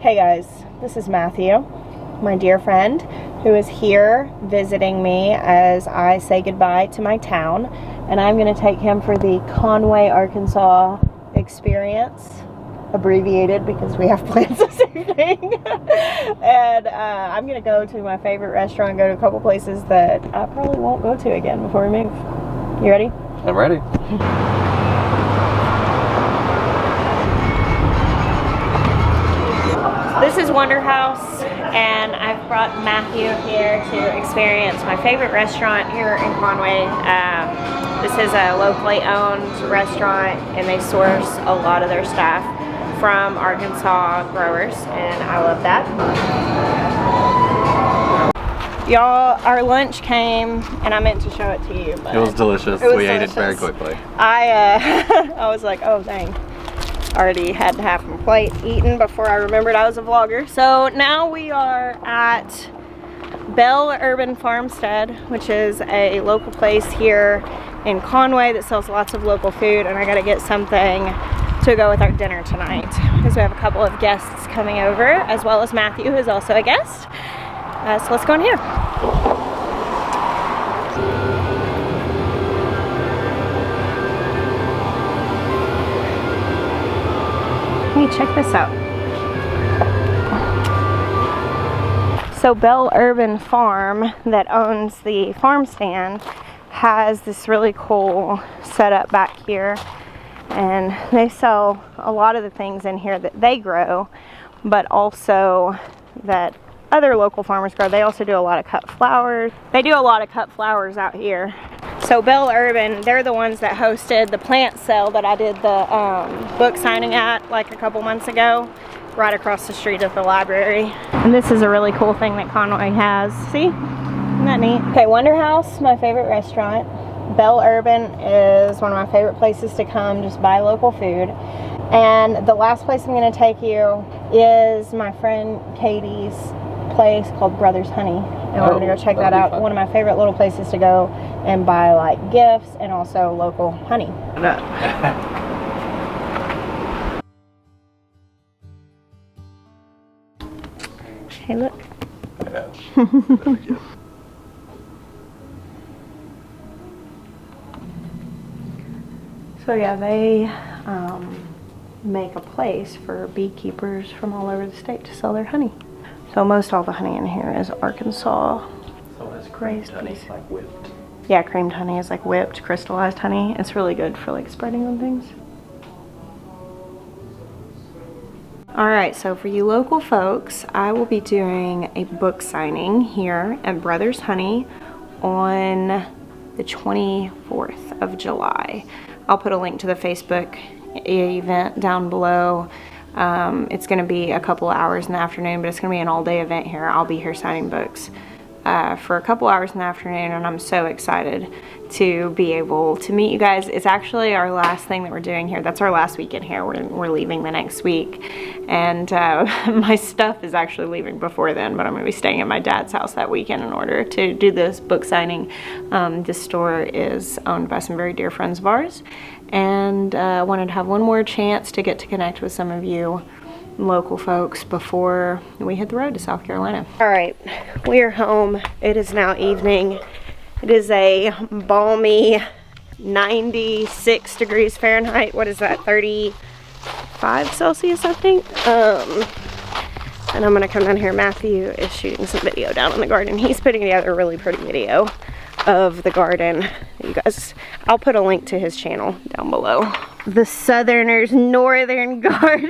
Hey guys, this is Matthew, my dear friend, who is here visiting me as I say goodbye to my town, and I'm going to take him for the Conway, Arkansas experience, abbreviated because we have plans this evening. And I'm going to go to my favorite restaurant, go to a couple places that I probably won't go to again before we move. You ready? I'm ready. This is Wonder House, and I've brought Matthew here to experience my favorite restaurant here in Conway. This is a locally owned restaurant, and they source a lot of their stuff from Arkansas growers, and I love that. Y'all, our lunch came, and I meant to show it to you, but it was delicious. We ate it very quickly. I was like, oh dang. Already had half my plate eaten before I remembered I was a vlogger. So now we are at Belle Urban Farmstead, which is a local place here in Conway that sells lots of local food, and I gotta get something to go with our dinner tonight because we have a couple of guests coming over, as well as Matthew, who's also a guest. So let's go in here. Hey, check this out. So Belle Urban Farm, that owns the farm stand, has this really cool setup back here, and they sell a lot of the things in here that they grow, but also that other local farmers grow. They also do a lot of cut flowers. They do a lot of cut flowers out here. So Belle Urban, they're the ones that hosted the plant sale that I did the book signing at like a couple months ago, right across the street at the library. And this is a really cool thing that Conway has. See? Isn't that neat? Okay, Wonder House, my favorite restaurant. Belle Urban is one of my favorite places to come, just buy local food. And the last place I'm going to take you is my friend Katie's place called Brothers Honey, and we're gonna go check that out. One of my favorite little places to go and buy like gifts and also local honey. Hey, look. So yeah, they make a place for beekeepers from all over the state to sell their honey. So most all the honey in here is Arkansas. So it's creamed honey, like whipped. Yeah, creamed honey is like whipped, crystallized honey. It's really good for like spreading on things. Alright, so for you local folks, I will be doing a book signing here at Brothers Honey on the 24th of July. I'll put a link to the Facebook event down below. It's going to be a couple hours in the afternoon, but it's going to be an all-day event here. I'll be here signing books for a couple hours in the afternoon, and I'm so excited to be able to meet you guys. It's actually our last thing that we're doing here. That's our last weekend here. We're leaving the next week, and my stuff is actually leaving before then, but I'm going to be staying at my dad's house that weekend in order to do this book signing. This store is owned by some very dear friends of ours, and I wanted to have one more chance to get to connect with some of you local folks before we hit the road to South Carolina. All right, we are home. It is now evening. It is a balmy 96 degrees Fahrenheit. What is that, 35 Celsius, I think? And I'm gonna come down here. Matthew is shooting some video down in the garden. He's putting together a really pretty video of the garden. You guys, I'll put a link to his channel down below. The Southerner's Northern Garden.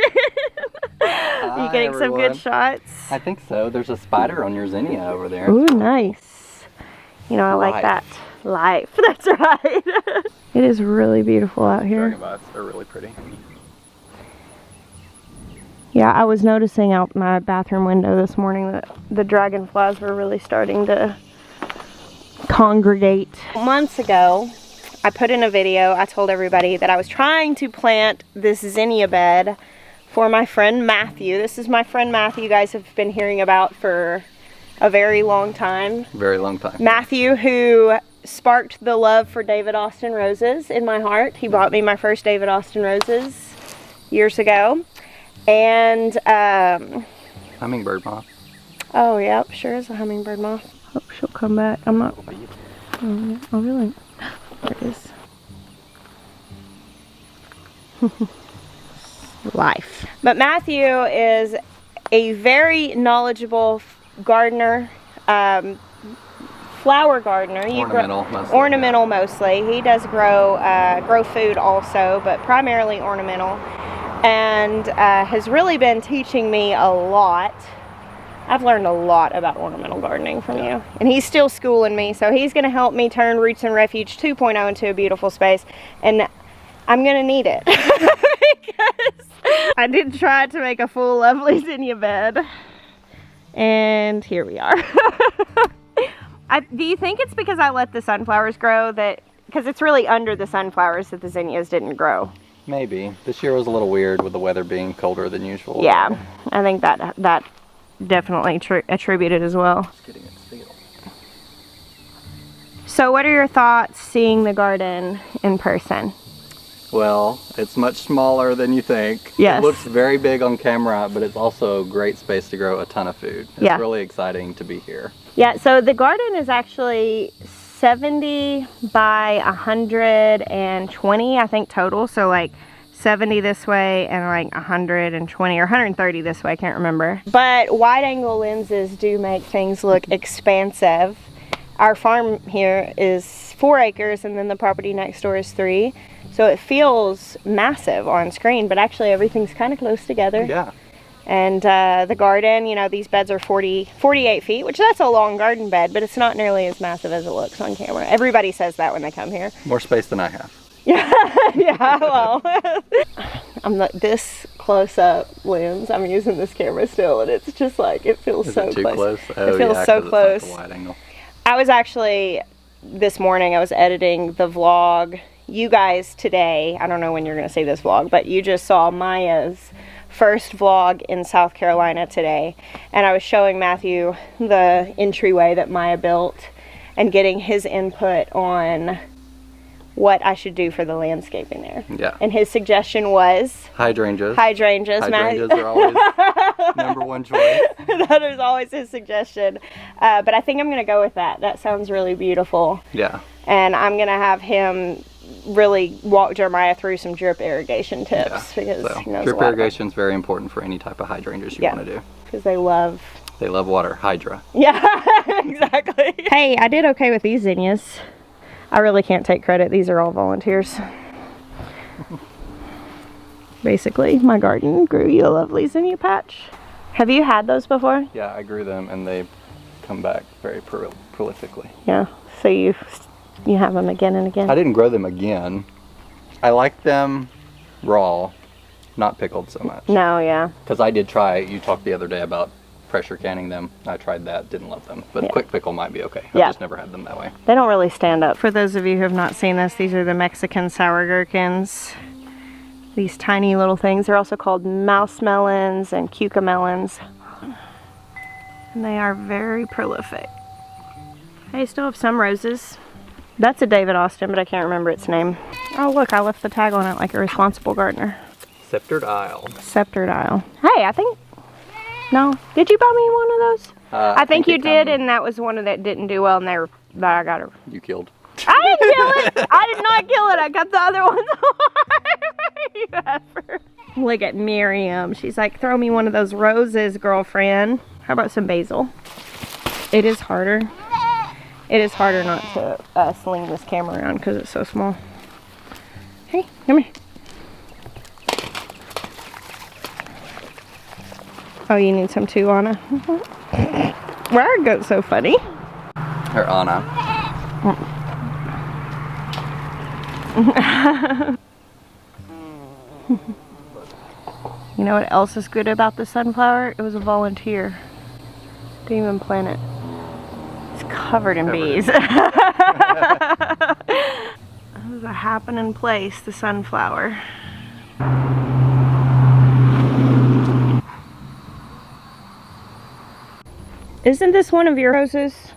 Are you getting some good shots? I think so. There's a spider on your zinnia over there. Ooh, nice. You know, I like that. Life. That's right. It is really beautiful out here. They're really pretty. Yeah, I was noticing out my bathroom window this morning that the dragonflies were really starting to congregate. Months ago, I put in a video, I told everybody that I was trying to plant this zinnia bed for my friend Matthew. This is my friend Matthew you guys have been hearing about for a very long time. Very long time. Matthew, who sparked the love for David Austin roses in my heart. He bought me my first David Austin roses years ago. And, Hummingbird moth. oh, yep, sure is a hummingbird moth. Hope she'll come back. I'm not, oh, really? There it is. Life. But Matthew is a very knowledgeable gardener, flower gardener. Ornamental mostly. He does grow food also, but primarily ornamental, and has really been teaching me a lot. I've learned a lot about ornamental gardening from you, and he's still schooling me, so he's going to help me turn Roots and Refuge 2.0 into a beautiful space, and I'm going to need it. Because I did try to make a full lovely zinnia bed, and here we are. Do you think it's because I let the sunflowers grow because it's really under the sunflowers that the zinnias didn't grow? Maybe. This year was a little weird with the weather being colder than usual. Yeah, I think that definitely attributed as well. Just getting it sealed. So what are your thoughts seeing the garden in person? Well, it's much smaller than you think. Yes. It looks very big on camera, but it's also a great space to grow a ton of food. It's really exciting to be here. Yeah, so the garden is actually 70 by 120, I think, total. So like 70 this way and like 120 or 130 this way, I can't remember. But wide angle lenses do make things look expansive. Our farm here is 4 acres and then the property next door is 3. So it feels massive on screen, but actually everything's kind of close together. Yeah. And the garden, you know, these beds are 48 feet, which that's a long garden bed, but it's not nearly as massive as it looks on camera. Everybody says that when they come here. More space than I have. Yeah, yeah, well, I'm not this close-up lens. I'm using this camera still, and it's just like, it feels so close. Oh, it feels yeah, so close. It's like a wide angle. I was actually, this morning, I was editing the vlog. You guys today, I don't know when you're going to see this vlog, but you just saw Maya's first vlog in South Carolina today, and I was showing Matthew the entryway that Maya built and getting his input on what I should do for the landscaping there. Yeah. And his suggestion was hydrangeas. Hydrangeas are always #1 choice. That is always his suggestion. But I think I'm going to go with that. That sounds really beautiful. Yeah. And I'm going to have him really walk Jeremiah through some drip irrigation tips, because he knows drip irrigation is very important for any type of hydrangeas you want to do. Because they love water. Hydra. Yeah, exactly. Hey, I did okay with these zinnias. I really can't take credit. These are all volunteers. Basically, my garden grew you a lovely zinnia patch. Have you had those before? Yeah, I grew them and they come back very prolifically. Yeah, so you have them again and again? I didn't grow them again. I like them raw, not pickled so much. No, yeah. Because I did try, you talked the other day about pressure canning them. I tried that, didn't love them. But quick pickle might be okay. I've just never had them that way. They don't really stand up. For those of you who have not seen this, these are the Mexican sour gherkins. These tiny little things. They're also called mouse melons and cucamelons. And they are very prolific. I still have some roses. That's a David Austin, but I can't remember its name. Oh look, I left the tag on it like a responsible gardener. Sceptered Isle. Sceptered Isle. Hey, I think... No. Did you buy me one of those? I think you did, and that was one that didn't do well, and but I got her. You killed. I didn't kill it! I did not kill it! I got the other ones you had her. Look at Miriam. She's like, throw me one of those roses, girlfriend. How about some basil? It is harder. It is harder not to sling this camera around because it's so small. Hey, come here. Oh, you need some too, Anna? Why are goats so funny? Or Anna. You know what else is good about the sunflower? It was a volunteer. Didn't even plant it. It's covered in bees. This is a happening place, the sunflower. Isn't this one of your roses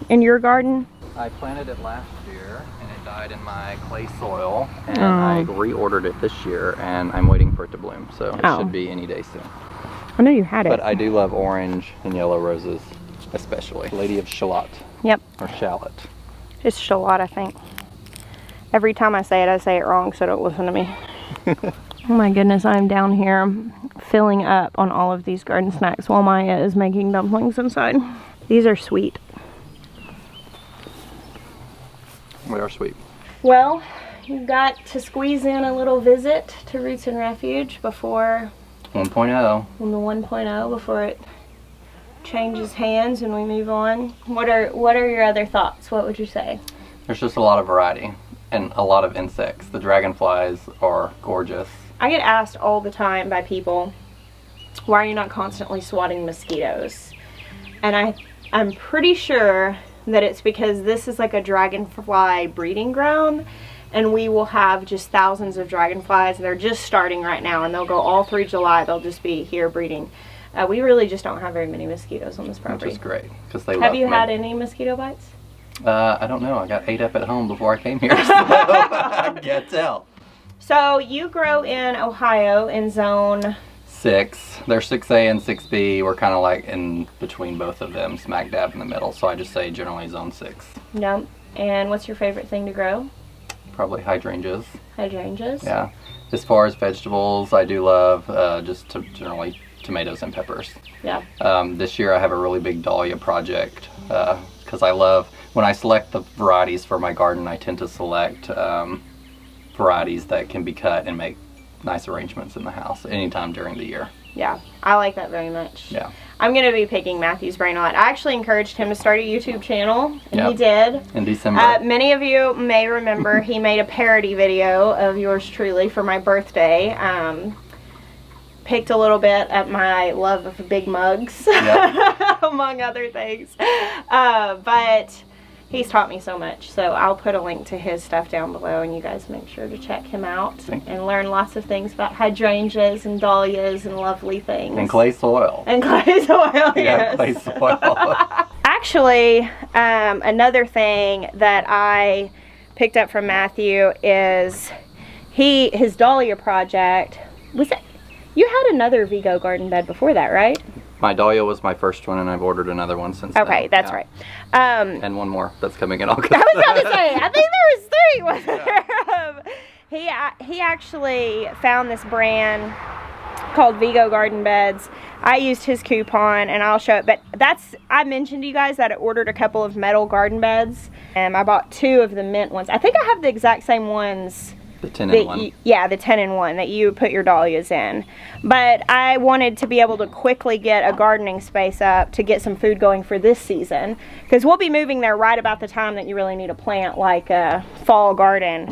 in your garden? I planted it last year and it died in my clay soil, and I reordered it this year, and I'm waiting for it to bloom, so it should be any day soon. I know you had it. But I do love orange and yellow roses, especially. Lady of Shallot. Yep. Or Shallot. It's Shallot, I think. Every time I say it wrong, so don't listen to me. Oh my goodness, I'm down here filling up on all of these garden snacks while Maya is making dumplings inside. These are sweet. They are sweet. Well, you've got to squeeze in a little visit to Roots and Refuge before 1.0. On the 1.0 before it changes hands and we move on. What are your other thoughts? What would you say? There's just a lot of variety and a lot of insects. The dragonflies are gorgeous. I get asked all the time by people, why are you not constantly swatting mosquitoes? And I'm pretty sure that it's because this is like a dragonfly breeding ground, and we will have just thousands of dragonflies. They're just starting right now, and they'll go all through July. They'll just be here breeding. We really just don't have very many mosquitoes on this property. Which is great, because they love Have you had any mosquito bites? I don't know. I got 8 up at home before I came here, so I can't tell. So you grow in Ohio in zone 6. They're 6A and 6B. We're kind of like in between both of them, smack dab in the middle. So I just say generally zone 6. Yep. And what's your favorite thing to grow? Probably hydrangeas. Hydrangeas? Yeah. As far as vegetables, I do love generally tomatoes and peppers. Yeah. This year I have a really big dahlia project because I love, when I select the varieties for my garden, I tend to select varieties that can be cut and make nice arrangements in the house anytime during the year. Yeah, I like that very much. Yeah. I'm going to be picking Matthew's brain a lot. I actually encouraged him to start a YouTube channel, and he did. In December. Many of you may remember he made a parody video of yours truly for my birthday. Picked a little bit at my love of big mugs, among other things. But he's taught me so much, so I'll put a link to his stuff down below, and you guys make sure to check him out and learn lots of things about hydrangeas and dahlias and lovely things. And clay soil. And clay soil, yes. Yeah, clay soil. Actually, another thing that I picked up from Matthew is his dahlia project. You had another Vigo garden bed before that, right? My dahlia was my first one, and I've ordered another one since then. Okay, that's right. And one more that's coming in August. I was about to say, I think there was 3, wasn't there? He actually found this brand called Vigo Garden Beds. I used his coupon, and I'll show it. But I mentioned to you guys that I ordered a couple of metal garden beds, and I bought 2 of the mint ones. I think I have the exact same ones. The 10-in-1. Yeah, the 10-in-1 that you put your dahlias in. But I wanted to be able to quickly get a gardening space up to get some food going for this season. Because we'll be moving there right about the time that you really need a plant like a fall garden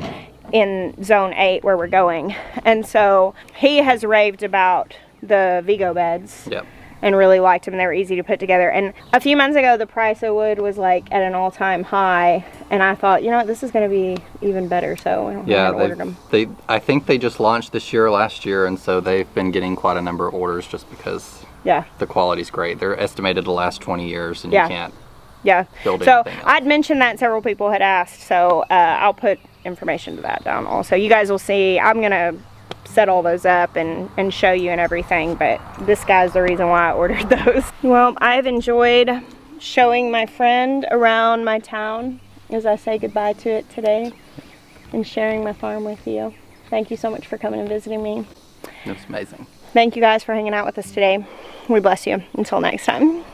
in zone 8 where we're going. And so he has raved about the Vigo beds. Yep. And really liked them. They were easy to put together. And a few months ago, the price of wood was like at an all-time high. And I thought, you know what, this is going to be even better. So I ordered them. I think they just launched this year, last year, and so they've been getting quite a number of orders just because the quality's great. They're estimated to last 20 years, and you can't build anything else. I'd mentioned that several people had asked. So I'll put information to that down also. You guys will see. I'm going to set all those up and show you and everything, but this guy's the reason why I ordered those. Well, I've enjoyed showing my friend around my town as I say goodbye to it today and sharing my farm with you. Thank you so much for coming and visiting me. It was amazing. Thank you guys for hanging out with us today. We bless you. Until next time.